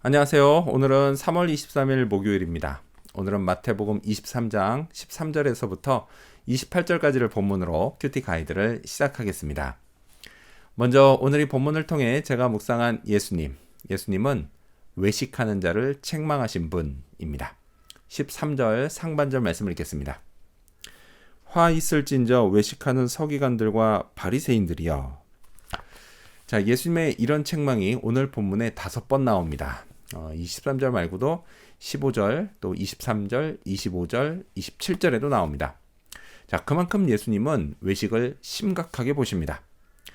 안녕하세요. 오늘은 3월 23일 목요일입니다. 오늘은 마태복음 23장 13절에서부터 28절까지를 본문으로 큐티 가이드를 시작하겠습니다. 먼저 오늘 이 본문을 통해 제가 묵상한 예수님은 외식하는 자를 책망하신 분입니다. 13절 상반절 말씀을 읽겠습니다. 화 있을진저 외식하는 서기관들과 바리새인들이여. 자, 예수님의 이런 책망이 오늘 본문에 5번 나옵니다. 23절 말고도 15절, 또 23절, 25절, 27절에도 나옵니다. 자, 그만큼 예수님은 외식을 심각하게 보십니다.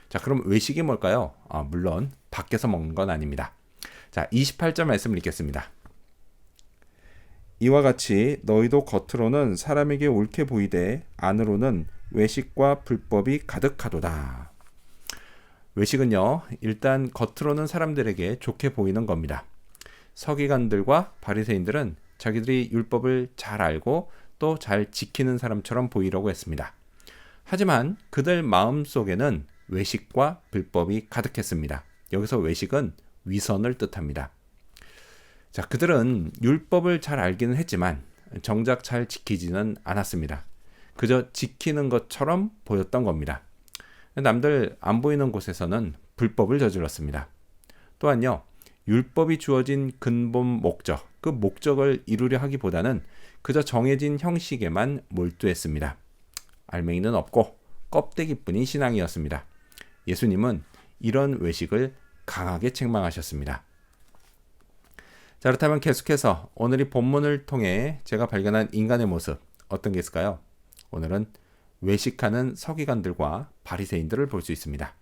자, 그럼 외식이 뭘까요? 물론 밖에서 먹는 건 아닙니다. 자, 28절 말씀을 읽겠습니다. 이와 같이 너희도 겉으로는 사람에게 옳게 보이되 안으로는 외식과 불법이 가득하도다. 외식은요, 일단 겉으로는 사람들에게 좋게 보이는 겁니다. 서기관들과 바리새인들은 자기들이 율법을 잘 알고 또 잘 지키는 사람처럼 보이려고 했습니다. 하지만 그들 마음속에는 외식과 불법이 가득했습니다. 여기서 외식은 위선을 뜻합니다. 자, 그들은 율법을 잘 알기는 했지만 정작 잘 지키지는 않았습니다. 그저 지키는 것처럼 보였던 겁니다. 남들 안 보이는 곳에서는 불법을 저질렀습니다. 또한요, 율법이 주어진 근본 목적, 그 목적을 이루려 하기보다는 그저 정해진 형식에만 몰두했습니다. 알맹이는 없고 껍데기뿐인 신앙이었습니다. 예수님은 이런 외식을 강하게 책망하셨습니다. 자, 그렇다면 계속해서 오늘 이 본문을 통해 제가 발견한 인간의 모습, 어떤 게 있을까요? 오늘은 외식하는 서기관들과 바리새인들을 볼 수 있습니다.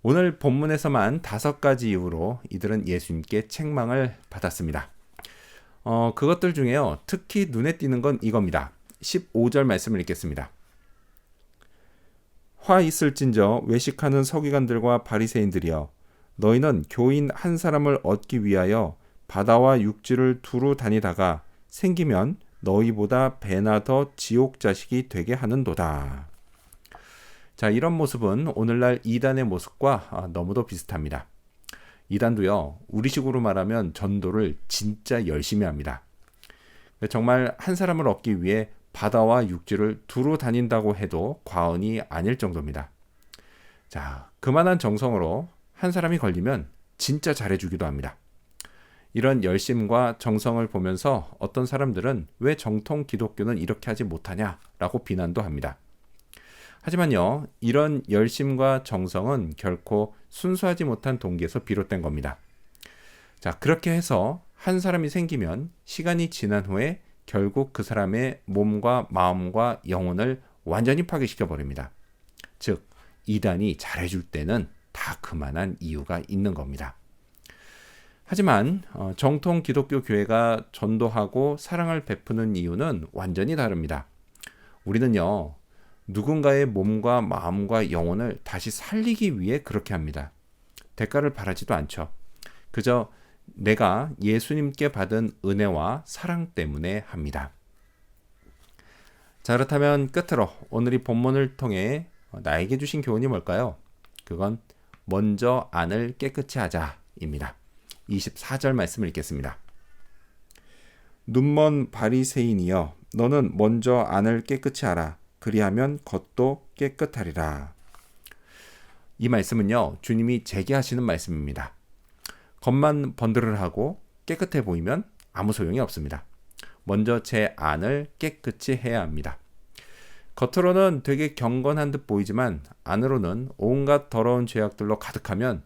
오늘 본문에서만 5가지 이유로 이들은 예수님께 책망을 받았습니다. 그것들 중에요, 특히 눈에 띄는 건 이겁니다. 15절 말씀을 읽겠습니다. 화 있을진저 외식하는 서기관들과 바리새인들이여, 너희는 교인 한 사람을 얻기 위하여 바다와 육지를 두루 다니다가 생기면 너희보다 배나 더 지옥 자식이 되게 하는도다. 자, 이런 모습은 오늘날 이단의 모습과 너무도 비슷합니다. 이단도요, 우리식으로 말하면 전도를 진짜 열심히 합니다. 정말 한 사람을 얻기 위해 바다와 육지를 두루 다닌다고 해도 과언이 아닐 정도입니다. 자, 그만한 정성으로 한 사람이 걸리면 진짜 잘해주기도 합니다. 이런 열심과 정성을 보면서 어떤 사람들은 왜 정통 기독교는 이렇게 하지 못하냐라고 비난도 합니다. 하지만요, 이런 열심과 정성은 결코 순수하지 못한 동기에서 비롯된 겁니다. 자, 그렇게 해서 한 사람이 생기면 시간이 지난 후에 결국 그 사람의 몸과 마음과 영혼을 완전히 파괴시켜 버립니다. 즉, 이단이 잘해줄 때는 다 그만한 이유가 있는 겁니다. 하지만 정통 기독교 교회가 전도하고 사랑을 베푸는 이유는 완전히 다릅니다. 우리는요, 누군가의 몸과 마음과 영혼을 다시 살리기 위해 그렇게 합니다. 대가를 바라지도 않죠. 그저 내가 예수님께 받은 은혜와 사랑 때문에 합니다. 자, 그렇다면 끝으로 오늘 이 본문을 통해 나에게 주신 교훈이 뭘까요? 그건 먼저 안을 깨끗이 하자입니다. 24절 말씀을 읽겠습니다. 눈먼 바리새인이여, 너는 먼저 안을 깨끗이 하라. 그리하면 겉도 깨끗하리라. 이 말씀은요, 주님이 제기하시는 말씀입니다. 겉만 번들을하고 깨끗해 보이면 아무 소용이 없습니다. 먼저 제 안을 깨끗이 해야 합니다. 겉으로는 되게 경건한 듯 보이지만 안으로는 온갖 더러운 죄악들로 가득하면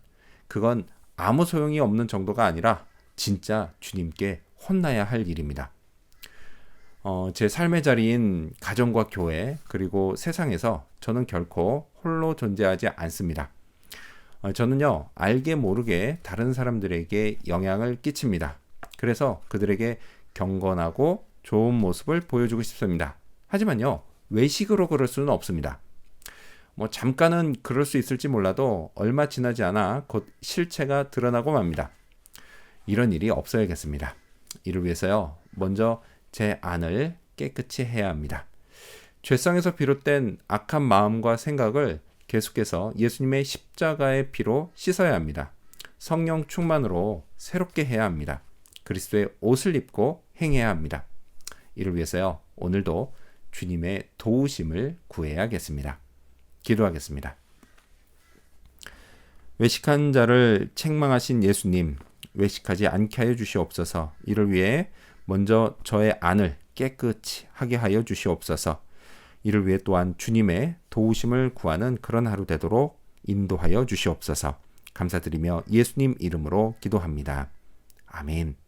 그건 아무 소용이 없는 정도가 아니라 진짜 주님께 혼나야 할 일입니다. 제 삶의 자리인 가정과 교회 그리고 세상에서 저는 결코 홀로 존재하지 않습니다. 저는요, 알게 모르게 다른 사람들에게 영향을 끼칩니다. 그래서 그들에게 경건하고 좋은 모습을 보여주고 싶습니다. 하지만요, 외식으로 그럴 수는 없습니다. 잠깐은 그럴 수 있을지 몰라도 얼마 지나지 않아 곧 실체가 드러나고 맙니다. 이런 일이 없어야겠습니다. 이를 위해서요, 먼저 제 안을 깨끗이 해야 합니다. 죄성에서 비롯된 악한 마음과 생각을 계속해서 예수님의 십자가의 피로 씻어야 합니다. 성령 충만으로 새롭게 해야 합니다. 그리스도의 옷을 입고 행해야 합니다. 이를 위해서요, 오늘도 주님의 도우심을 구해야겠습니다. 기도하겠습니다. 외식한 자를 책망하신 예수님, 외식하지 않게 하여 주시옵소서. 이를 위해 먼저 저의 안을 깨끗이 하게 하여 주시옵소서. 이를 위해 또한 주님의 도우심을 구하는 그런 하루 되도록 인도하여 주시옵소서. 감사드리며 예수님 이름으로 기도합니다. 아멘.